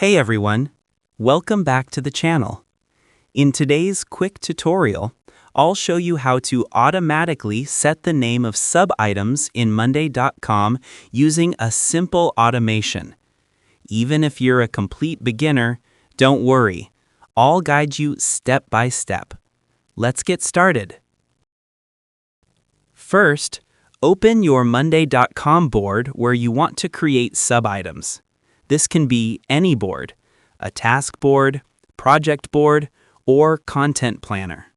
Hey everyone, welcome back to the channel. In today's quick tutorial, I'll show you how to automatically set the name of subitems in Monday.com using a simple automation. Even if you're a complete beginner, don't worry. I'll guide you step by step. Let's get started. First, open your Monday.com board where you want to create subitems. This can be any board, a task board, project board, or content planner.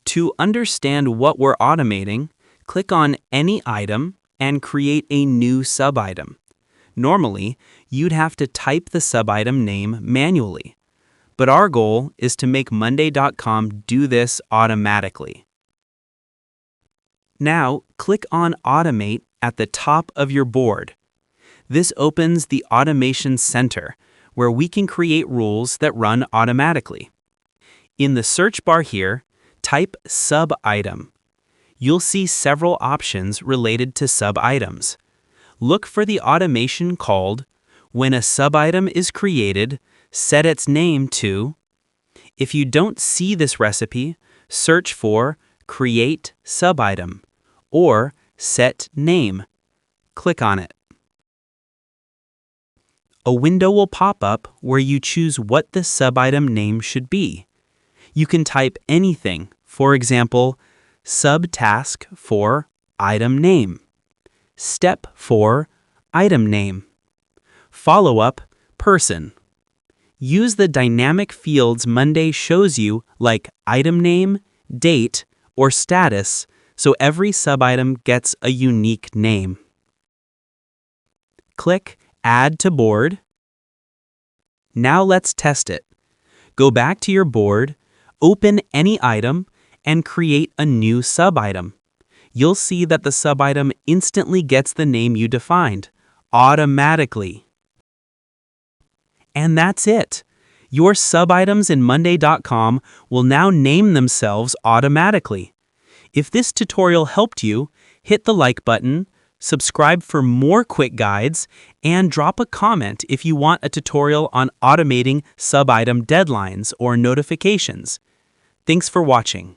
To understand what we're automating, click on any item and create a new subitem. Normally, you'd have to type the subitem name manually, but our goal is to make Monday.com do this automatically. Now, click on Automate at the top of your board. This opens the Automation Center, where we can create rules that run automatically. In the search bar here, type Subitem. You'll see several options related to subitems. Look for the automation called When a Subitem is Created, Set its Name to. If you don't see this recipe, search for Create Subitem or Set Name. Click on it. A window will pop up where you choose what the subitem name should be. You can type anything, for example, subtask for item name, step for item name, follow-up person. Use the dynamic fields Monday shows you like item name, date, or status, so every subitem gets a unique name. Click Add to Board. Now let's test it. Go back to your board, open any item, and create a new subitem. You'll see that the subitem instantly gets the name you defined, automatically. And that's it. Your subitems in Monday.com will now name themselves automatically. If this tutorial helped you, hit the like button, subscribe for more quick guides, and drop a comment if you want a tutorial on automating subitem deadlines or notifications. Thanks for watching.